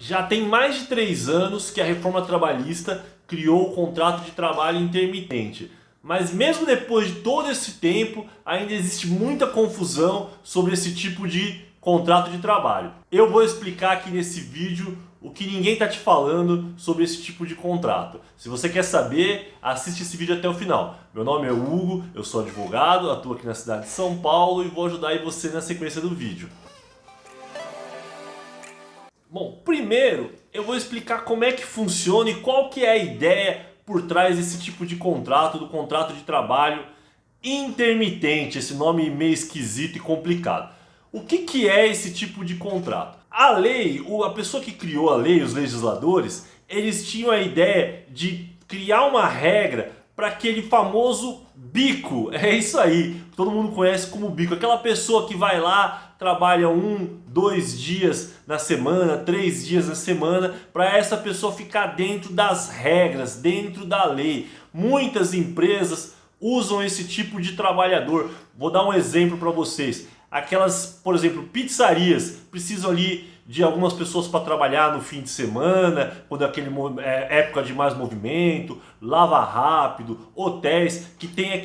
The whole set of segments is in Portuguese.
Já tem mais de 3 anos que a reforma trabalhista criou o contrato de trabalho intermitente. Mas mesmo depois de todo esse tempo, ainda existe muita confusão sobre esse tipo de contrato de trabalho. Eu vou explicar aqui nesse vídeo o que ninguém está te falando sobre esse tipo de contrato. Se você quer saber, assiste esse vídeo até o final. Meu nome é Hugo, eu sou advogado, atuo aqui na cidade de São Paulo e vou ajudar aí você na sequência do vídeo. Bom, primeiro eu vou explicar como é que funciona e qual que é a ideia por trás desse tipo de contrato, do contrato de trabalho intermitente, esse nome meio esquisito e complicado. O que é esse tipo de contrato? A lei, a pessoa que criou a lei, os legisladores, eles tinham a ideia de criar uma regra para aquele famoso bico. É isso aí, todo mundo conhece como bico. Aquela pessoa que vai lá, trabalha 1, 2 dias na semana, 3 dias na semana, para essa pessoa ficar dentro das regras, dentro da lei. Muitas empresas usam esse tipo de trabalhador. Vou dar um exemplo para vocês. Aquelas, por exemplo, pizzarias precisam ali de algumas pessoas para trabalhar no fim de semana, quando é aquele época de mais movimento, lava rápido, hotéis que tem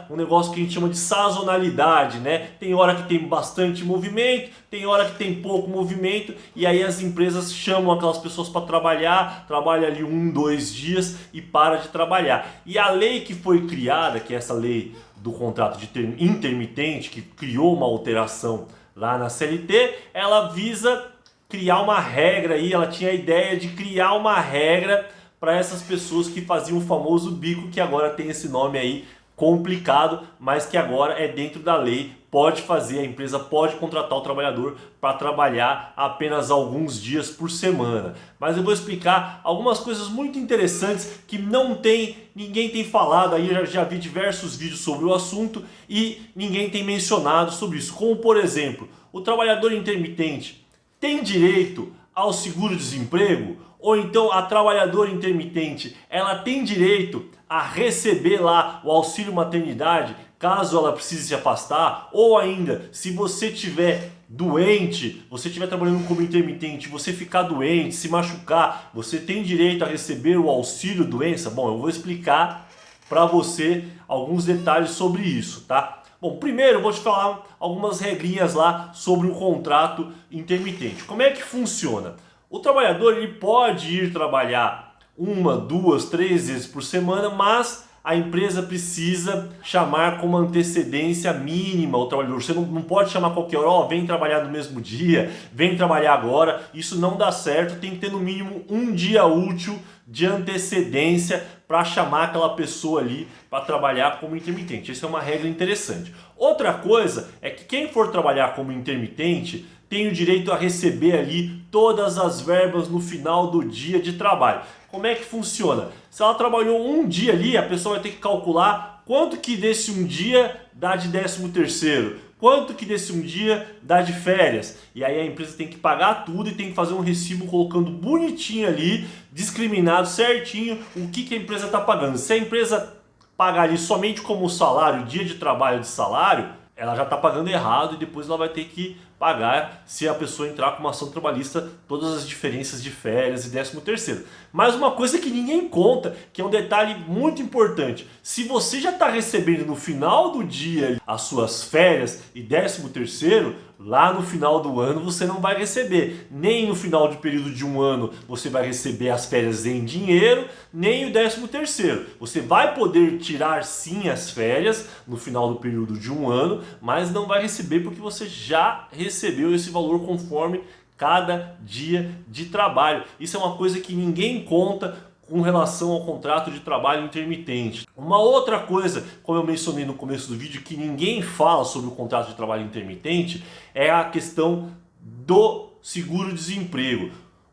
um negócio que a gente chama de sazonalidade, né? Tem hora que tem bastante movimento, tem hora que tem pouco movimento e aí as empresas chamam aquelas pessoas para trabalhar, trabalha ali 1, 2 dias e para de trabalhar. E a lei que foi criada, que é essa lei do contrato de intermitente, que criou uma alteração lá na CLT, ela visa criar uma regra aí, ela tinha a ideia de criar uma regra para essas pessoas que faziam o famoso bico, que agora tem esse nome aí complicado, mas que agora é dentro da lei, pode fazer, a empresa pode contratar o trabalhador para trabalhar apenas alguns dias por semana. Mas eu vou explicar algumas coisas muito interessantes que ninguém tem falado, aí eu já vi diversos vídeos sobre o assunto e ninguém tem mencionado sobre isso, como por exemplo, o trabalhador intermitente tem direito ao seguro-desemprego? Ou então a trabalhadora intermitente, ela tem direito a receber lá o auxílio maternidade caso ela precise se afastar? Ou ainda, se você estiver doente, você estiver trabalhando como intermitente, você ficar doente, se machucar, você tem direito a receber o auxílio doença? Bom, eu vou explicar para você alguns detalhes sobre isso, tá? Bom, primeiro eu vou te falar algumas regrinhas lá sobre o contrato intermitente. Como é que funciona? O trabalhador ele pode ir trabalhar 1, 2, 3 vezes por semana, mas a empresa precisa chamar com uma antecedência mínima o trabalhador. Você não pode chamar qualquer hora, vem trabalhar no mesmo dia, vem trabalhar agora. Isso não dá certo, tem que ter no mínimo um dia útil de antecedência para chamar aquela pessoa ali para trabalhar como intermitente. Essa é uma regra interessante. Outra coisa é que quem for trabalhar como intermitente tem o direito a receber ali todas as verbas no final do dia de trabalho. Como é que funciona? Se ela trabalhou um dia ali, a pessoa vai ter que calcular quanto que desse um dia dá de 13º, quanto que desse um dia dá de férias. E aí a empresa tem que pagar tudo e tem que fazer um recibo colocando bonitinho ali, discriminado certinho o que a empresa está pagando. Se a empresa pagar ali somente como salário, dia de trabalho de salário, ela já está pagando errado e depois ela vai ter que pagar, se a pessoa entrar com uma ação trabalhista, todas as diferenças de férias e 13º. Mas uma coisa que ninguém conta, que é um detalhe muito importante: se você já está recebendo no final do dia as suas férias e 13º, lá no final do ano você não vai receber. Nem no final de período de um ano você vai receber as férias em dinheiro, nem o 13º. Você vai poder tirar sim as férias no final do período de um ano, mas não vai receber porque você já recebeu esse valor conforme cada dia de trabalho. Isso é uma coisa que ninguém conta com relação ao contrato de trabalho intermitente. Uma outra coisa, como eu mencionei no começo do vídeo, que ninguém fala sobre o contrato de trabalho intermitente é a questão do seguro-desemprego.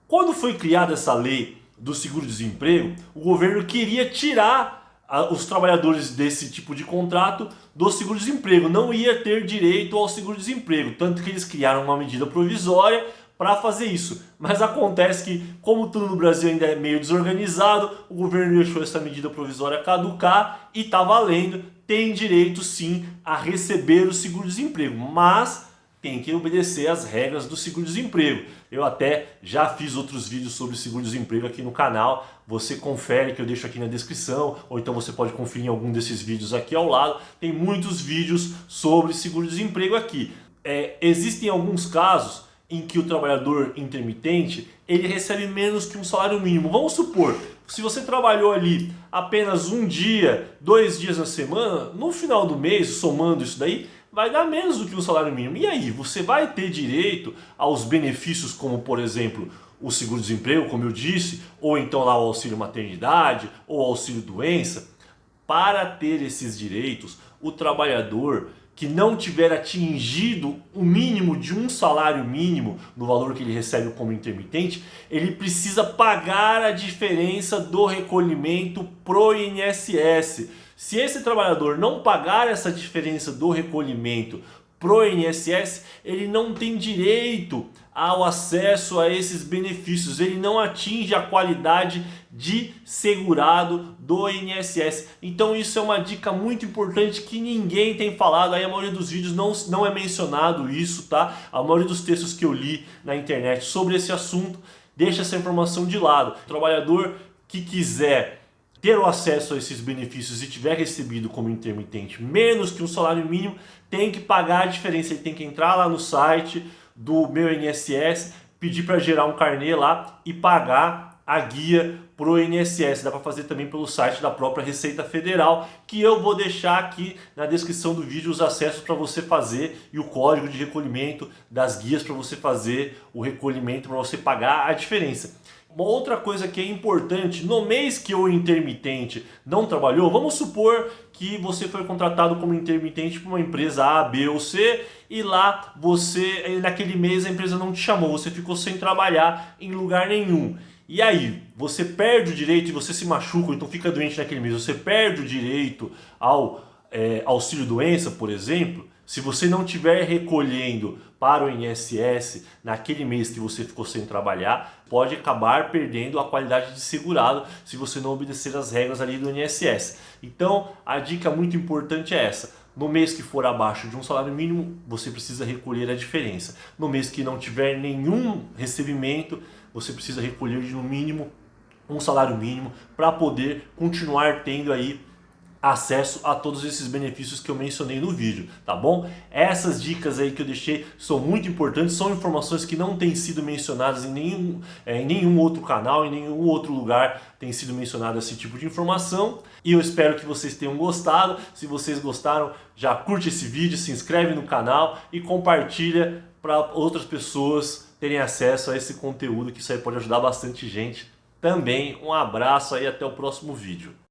Quando foi criada essa lei do seguro-desemprego, o governo queria tirar os trabalhadores desse tipo de contrato do seguro-desemprego, não ia ter direito ao seguro-desemprego, tanto que eles criaram uma medida provisória para fazer isso. Mas acontece que, como tudo no Brasil ainda é meio desorganizado, o governo deixou essa medida provisória caducar e está valendo, tem direito sim a receber o seguro-desemprego, mas tem que obedecer às regras do seguro-desemprego. Eu até já fiz outros vídeos sobre seguro-desemprego aqui no canal. Você confere que eu deixo aqui na descrição, ou então você pode conferir em algum desses vídeos aqui ao lado. Tem muitos vídeos sobre seguro-desemprego aqui. Existem alguns casos em que o trabalhador intermitente ele recebe menos que um salário mínimo. Vamos supor, se você trabalhou ali apenas um dia, 2 dias na semana, no final do mês, somando isso daí, vai dar menos do que um salário mínimo. E aí, você vai ter direito aos benefícios como, por exemplo, o seguro-desemprego, como eu disse, ou então lá o auxílio maternidade, ou auxílio doença? Para ter esses direitos, o trabalhador que não tiver atingido o mínimo de um salário mínimo no valor que ele recebe como intermitente, ele precisa pagar a diferença do recolhimento pro INSS. Se esse trabalhador não pagar essa diferença do recolhimento pro INSS, ele não tem direito ao acesso a esses benefícios, ele não atinge a qualidade de segurado do INSS. Então isso é uma dica muito importante que ninguém tem falado, aí a maioria dos vídeos não é mencionado isso, tá? A maioria dos textos que eu li na internet sobre esse assunto deixa essa informação de lado. O trabalhador que quiser ter o acesso a esses benefícios e tiver recebido como intermitente menos que um salário mínimo, tem que pagar a diferença, ele tem que entrar lá no site do meu INSS, pedir para gerar um carnê lá e pagar a guia pro INSS. Dá para fazer também pelo site da própria Receita Federal, que eu vou deixar aqui na descrição do vídeo os acessos para você fazer e o código de recolhimento das guias para você fazer o recolhimento, para você pagar a diferença. Uma outra coisa que é importante, no mês que o intermitente não trabalhou, vamos supor que você foi contratado como intermitente por uma empresa A, B ou C e lá naquele mês a empresa não te chamou, você ficou sem trabalhar em lugar nenhum. E aí, você perde o direito e você se machuca, então fica doente naquele mês, você perde o direito ao auxílio doença, por exemplo. Se você não estiver recolhendo para o INSS naquele mês que você ficou sem trabalhar, pode acabar perdendo a qualidade de segurado se você não obedecer as regras ali do INSS. Então, a dica muito importante é essa. No mês que for abaixo de um salário mínimo, você precisa recolher a diferença. No mês que não tiver nenhum recebimento, você precisa recolher de no mínimo um salário mínimo para poder continuar tendo aí acesso a todos esses benefícios que eu mencionei no vídeo, tá bom? Essas dicas aí que eu deixei são muito importantes, são informações que não têm sido mencionadas em nenhum outro canal, em nenhum outro lugar tem sido mencionado esse tipo de informação. E eu espero que vocês tenham gostado. Se vocês gostaram, já curte esse vídeo, se inscreve no canal e compartilha para outras pessoas terem acesso a esse conteúdo, que isso aí pode ajudar bastante gente também. Um abraço aí, até o próximo vídeo.